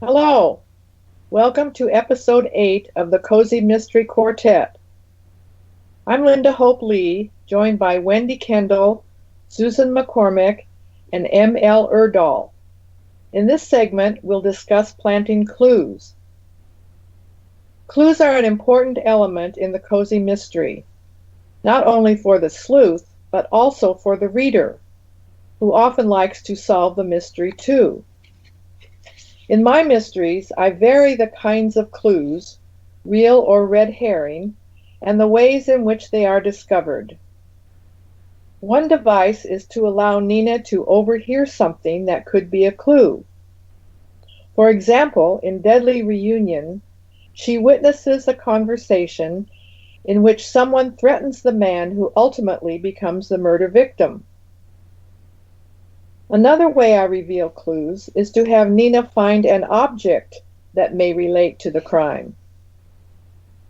Hello, welcome to episode 8 of the Cozy Mystery Quartet. I'm Linda Hope Lee, joined by Wendy Kendall, Susan McCormick, and M.L. Erdahl. In this segment, we'll discuss planting clues. Clues are an important element in the cozy mystery, not only for the sleuth, but also for the reader, who often likes to solve the mystery too. In my mysteries, I vary the kinds of clues, real or red herring, and the ways in which they are discovered. One device is to allow Nina to overhear something that could be a clue. For example, in Deadly Reunion, she witnesses a conversation in which someone threatens the man who ultimately becomes the murder victim. Another way I reveal clues is to have Nina find an object that may relate to the crime.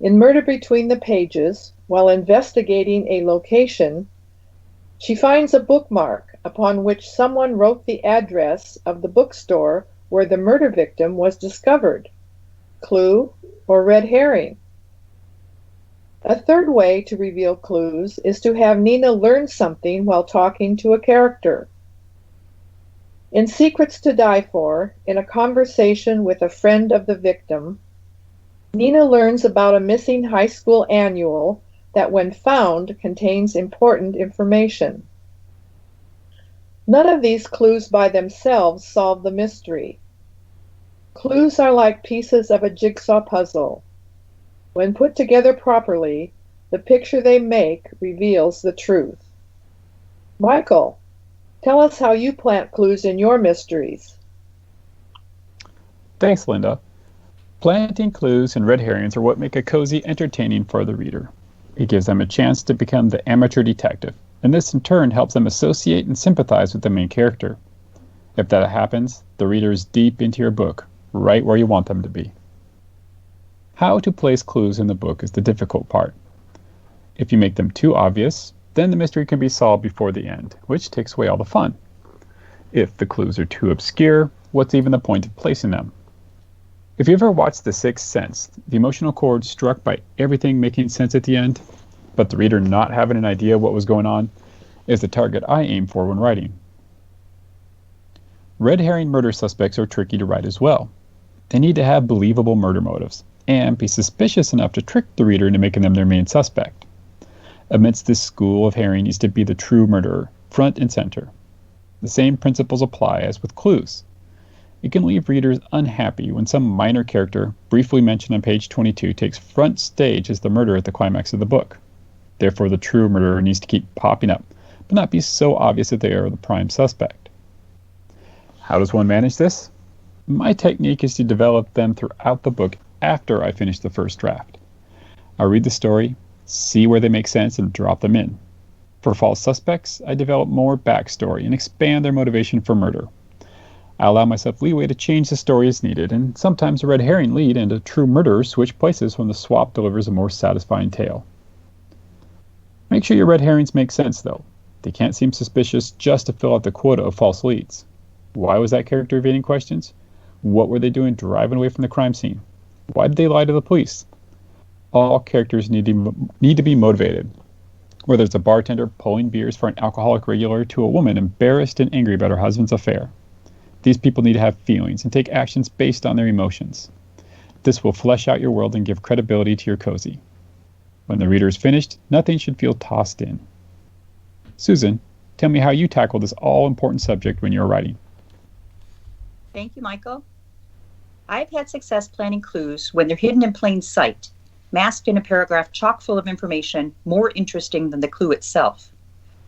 In Murder Between the Pages, while investigating a location, she finds a bookmark upon which someone wrote the address of the bookstore where the murder victim was discovered. Clue or red herring? A third way to reveal clues is to have Nina learn something while talking to a character. In Secrets to Die For, in a conversation with a friend of the victim, Nina learns about a missing high school annual that, when found, contains important information. None of these clues by themselves solve the mystery. Clues are like pieces of a jigsaw puzzle. When put together properly, the picture they make reveals the truth. Michael, tell us how you plant clues in your mysteries. Thanks, Linda. Planting clues and red herrings are what make a cozy entertaining for the reader. It gives them a chance to become the amateur detective, and this in turn helps them associate and sympathize with the main character. If that happens, the reader is deep into your book, right where you want them to be. How to place clues in the book is the difficult part. If you make them too obvious, then the mystery can be solved before the end, which takes away all the fun. If the clues are too obscure, what's even the point of placing them? If you ever watched The Sixth Sense, the emotional chord struck by everything making sense at the end, but the reader not having an idea what was going on, is the target I aim for when writing. Red herring murder suspects are tricky to write as well. They need to have believable murder motives, and be suspicious enough to trick the reader into making them their main suspect. Amidst this school of herring needs to be the true murderer, front and center. The same principles apply as with clues. It can leave readers unhappy when some minor character, briefly mentioned on page 22, takes front stage as the murderer at the climax of the book. Therefore, the true murderer needs to keep popping up, but not be so obvious that they are the prime suspect. How does one manage this? My technique is to develop them throughout the book after I finish the first draft. I read the story, see where they make sense, and drop them in. For false suspects, I develop more backstory and expand their motivation for murder. I allow myself leeway to change the story as needed, and sometimes a red herring lead and a true murderer switch places when the swap delivers a more satisfying tale. Make sure your red herrings make sense, though. They can't seem suspicious just to fill out the quota of false leads. Why was that character evading questions? What were they doing driving away from the crime scene? Why did they lie to the police? All characters need to be motivated. Whether it's a bartender pulling beers for an alcoholic regular to a woman embarrassed and angry about her husband's affair. These people need to have feelings and take actions based on their emotions. This will flesh out your world and give credibility to your cozy. When the reader is finished, nothing should feel tossed in. Susan, tell me how you tackle this all-important subject when you're writing. Thank you, Michael. I've had success planting clues when they're hidden in plain sight, masked in a paragraph chock full of information more interesting than the clue itself.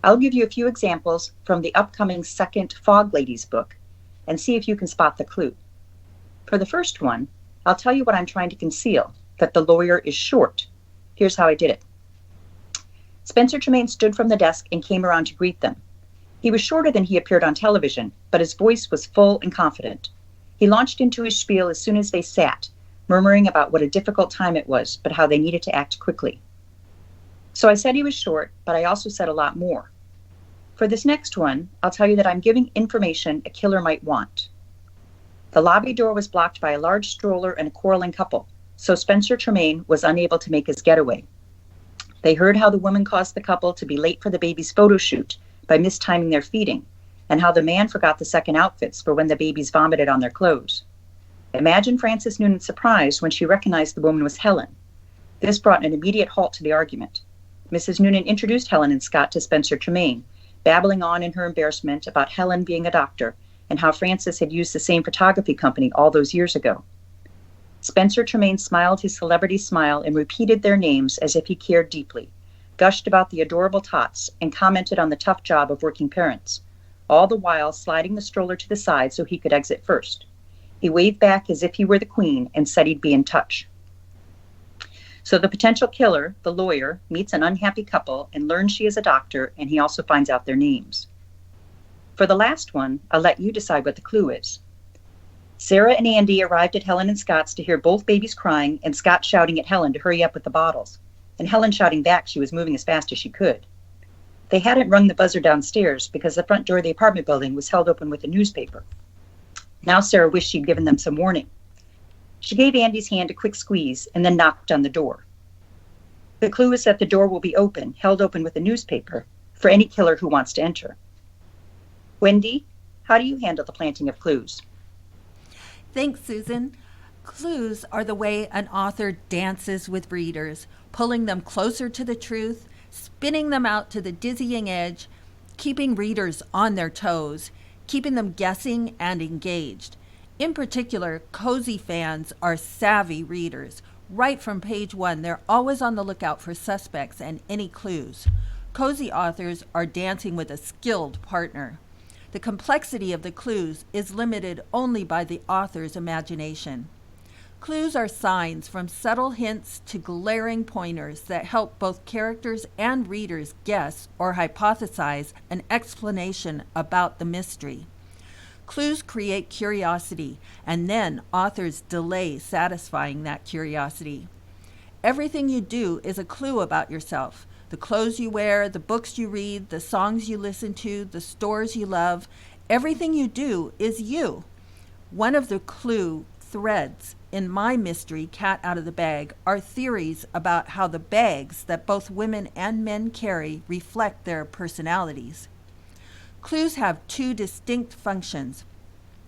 I'll give you a few examples from the upcoming second Fog Ladies book, and see if you can spot the clue. For the first one, I'll tell you what I'm trying to conceal, that the lawyer is short. Here's how I did it. Spencer Tremaine stood from the desk and came around to greet them. He was shorter than he appeared on television, but his voice was full and confident. He launched into his spiel as soon as they sat, murmuring about what a difficult time it was, but how they needed to act quickly. So I said he was short, but I also said a lot more. For this next one, I'll tell you that I'm giving information a killer might want. The lobby door was blocked by a large stroller and a quarreling couple, so Spencer Tremaine was unable to make his getaway. They heard how the woman caused the couple to be late for the baby's photo shoot by mistiming their feeding, and how the man forgot the second outfits for when the babies vomited on their clothes. Imagine Frances Noonan's surprise when she recognized the woman was Helen. This brought an immediate halt to the argument. Mrs. Noonan introduced Helen and Scott to Spencer Tremaine, babbling on in her embarrassment about Helen being a doctor and how Frances had used the same photography company all those years ago. Spencer Tremaine smiled his celebrity smile and repeated their names as if he cared deeply, gushed about the adorable tots, and commented on the tough job of working parents, all the while sliding the stroller to the side so he could exit first. He waved back as if he were the queen and said he'd be in touch. So the potential killer, the lawyer, meets an unhappy couple and learns she is a doctor, and he also finds out their names. For the last one, I'll let you decide what the clue is. Sarah and Andy arrived at Helen and Scott's to hear both babies crying and Scott shouting at Helen to hurry up with the bottles, and Helen shouting back she was moving as fast as she could. They hadn't rung the buzzer downstairs because the front door of the apartment building was held open with a newspaper. Now Sarah wished she'd given them some warning. She gave Andy's hand a quick squeeze and then knocked on the door. The clue is that the door will be open, held open with a newspaper, for any killer who wants to enter. Wendy, how do you handle the planting of clues? Thanks, Susan. Clues are the way an author dances with readers, pulling them closer to the truth, spinning them out to the dizzying edge, keeping readers on their toes, keeping them guessing and engaged. In particular, cozy fans are savvy readers. Right from page one, they're always on the lookout for suspects and any clues. Cozy authors are dancing with a skilled partner. The complexity of the clues is limited only by the author's imagination. Clues are signs from subtle hints to glaring pointers that help both characters and readers guess or hypothesize an explanation about the mystery. Clues create curiosity, and then authors delay satisfying that curiosity. Everything you do is a clue about yourself. The clothes you wear, the books you read, the songs you listen to, the stores you love, everything you do is you. One of the clue threads in my mystery, Cat Out of the Bag, are theories about how the bags that both women and men carry reflect their personalities. Clues have two distinct functions.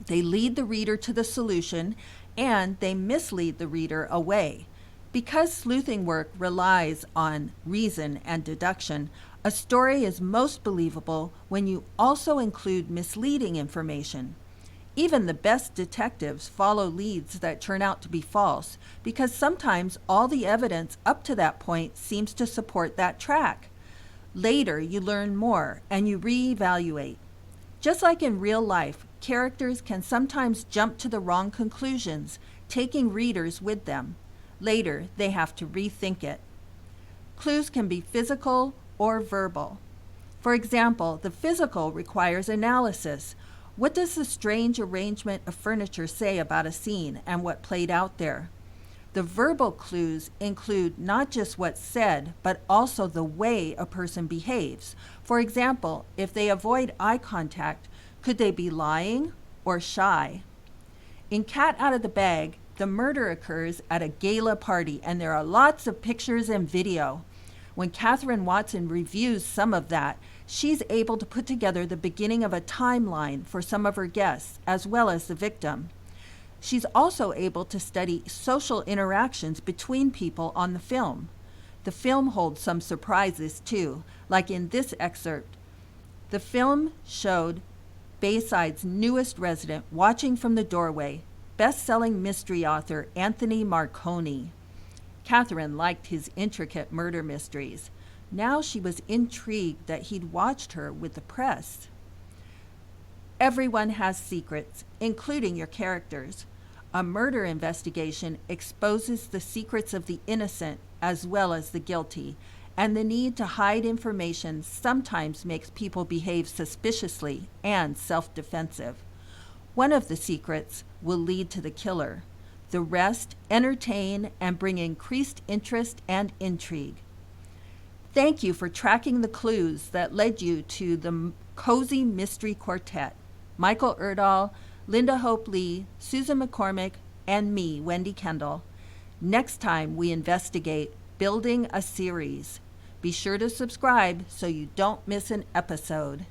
They lead the reader to the solution, and they mislead the reader away. Because sleuthing work relies on reason and deduction, a story is most believable when you also include misleading information. Even the best detectives follow leads that turn out to be false, because sometimes all the evidence up to that point seems to support that track. Later, you learn more and you reevaluate. Just like in real life, characters can sometimes jump to the wrong conclusions, taking readers with them. Later, they have to rethink it. Clues can be physical or verbal. For example, the physical requires analysis. What does the strange arrangement of furniture say about a scene and what played out there? The verbal clues include not just what's said, but also the way a person behaves. For example, if they avoid eye contact, could they be lying or shy? In Cat Out of the Bag, the murder occurs at a gala party, and there are lots of pictures and video. When Catherine Watson reviews some of that, she's able to put together the beginning of a timeline for some of her guests, as well as the victim. She's also able to study social interactions between people on the film. The film holds some surprises too, like in this excerpt. The film showed Bayside's newest resident watching from the doorway, best-selling mystery author Anthony Marconi. Catherine liked his intricate murder mysteries. Now she was intrigued that he'd watched her with the press. Everyone has secrets, including your characters. A murder investigation exposes the secrets of the innocent as well as the guilty, and the need to hide information sometimes makes people behave suspiciously and self-defensive. One of the secrets will lead to the killer. The rest entertain and bring increased interest and intrigue. Thank you for tracking the clues that led you to the Cozy Mystery Quartet. Michael Erdahl, Linda Hope Lee, Susan McCormick, and me, Wendy Kendall. Next time we investigate building a series. Be sure to subscribe so you don't miss an episode.